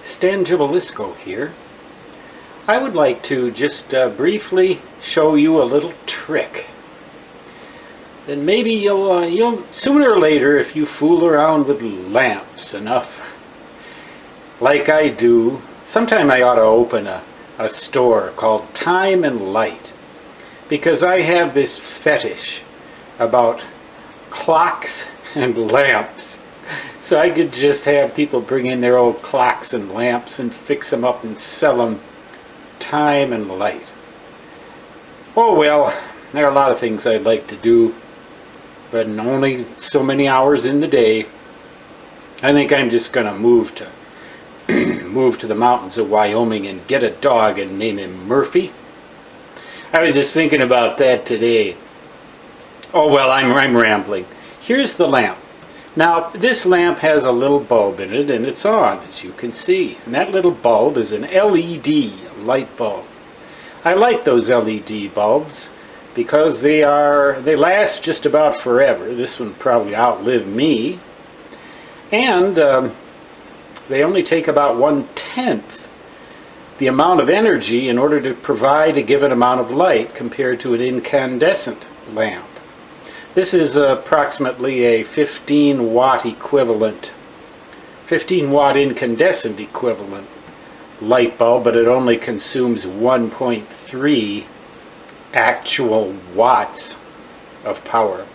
Stan Gibilisco here. I would like to just briefly show you a little trick. And maybe you'll sooner or later, if you fool around with lamps enough, like I do, sometime I ought to open a store called Time and Light, because I have this fetish about clocks and lamps. So I could just have people bring in their old clocks and lamps and fix them up and sell them time and light. Oh well, there are a lot of things I'd like to do, but in only so many hours in the day. I think I'm just going to move to the mountains of Wyoming and get a dog and name him Murphy. I was just thinking about that today. Oh well, I'm rambling. Here's the lamp. Now, this lamp has a little bulb in it, and it's on, as you can see. And that little bulb is an LED light bulb. I like those LED bulbs because they last just about forever. This one probably outlived me. And they only take about 1/10 the amount of energy in order to provide a given amount of light compared to an incandescent lamp. This is approximately a 15 watt equivalent, 15 watt incandescent equivalent light bulb, but it only consumes 1.3 actual watts of power.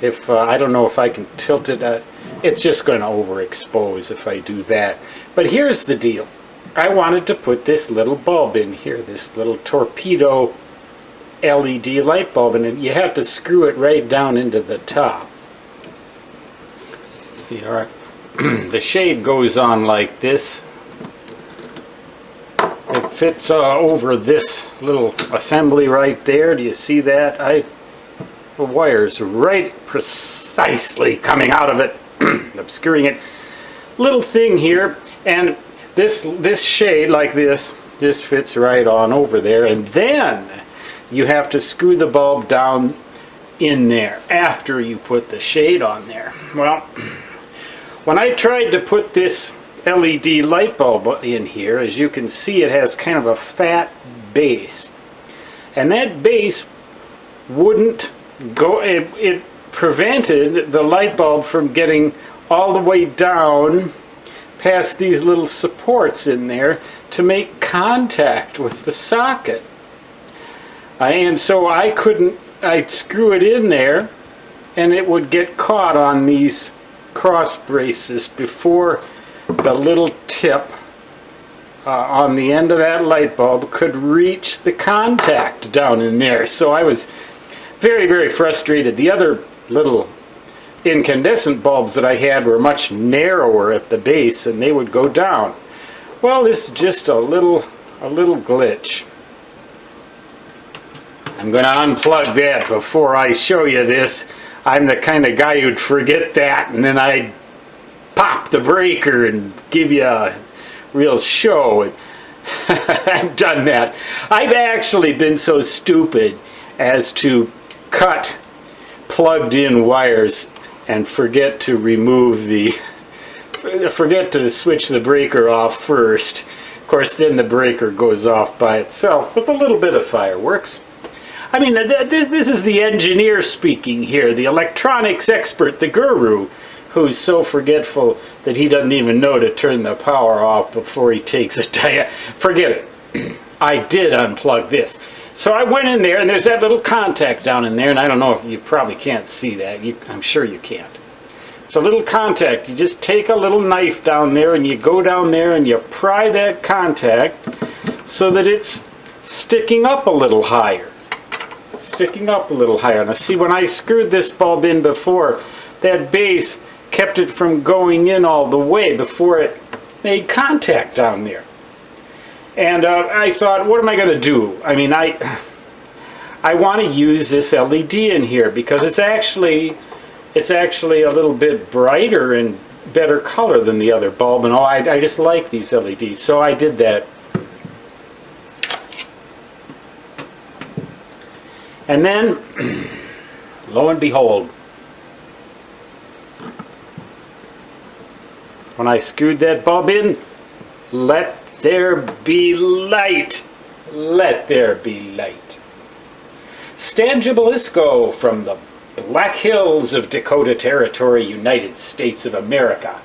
If I don't know if I can tilt it, it's just going to overexpose if I do that. But here's the deal. I wanted to put this little bulb in here, this little torpedo LED light bulb, and you have to screw it right down into the top. See, all right. The shade goes on like this. It fits over this little assembly right there. Do you see that? The wire's right precisely coming out of it, obscuring it. Little thing here, and this shade like this just fits right on over there, and then you have to screw the bulb down in there after you put the shade on there. Well, when I tried to put this LED light bulb in here, as you can see, it has kind of a fat base. And that base wouldn't go, it prevented the light bulb from getting all the way down past these little supports in there to make contact with the socket. And so I'd screw it in there and it would get caught on these cross braces before the little tip on the end of that light bulb could reach the contact down in there. So I was very, very frustrated. The other little incandescent bulbs that I had were much narrower at the base and they would go down. Well, this is just a little glitch. I'm going to unplug that before I show you this. I'm the kind of guy who'd forget that and then I'd pop the breaker and give you a real show. I've done that. I've actually been so stupid as to cut plugged in wires and forget to switch the breaker off first. Of course, then the breaker goes off by itself with a little bit of fireworks. I mean, this is the engineer speaking here, the electronics expert, the guru, who's so forgetful that he doesn't even know to turn the power off before he takes it. Forget it. I did unplug this. So I went in there, and there's that little contact down in there, and I don't know if you probably can't see that. I'm sure you can't. It's a little contact. You just take a little knife down there, and you go down there, and you pry that contact so that it's sticking up a little higher. Sticking up a little higher. Now see, when I screwed this bulb in before, that base kept it from going in all the way before it made contact down there. And I thought, what am I going to do? I mean, I want to use this LED in here because it's actually a little bit brighter and better color than the other bulb, and I just like these LEDs, so I did that. And then, lo and behold, when I screwed that bulb in, let there be light. Let there be light. Stan Gibilisco from the Black Hills of Dakota Territory, United States of America,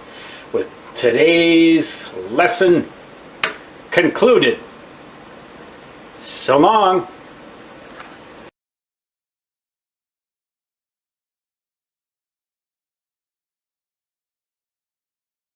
with today's lesson concluded. So long.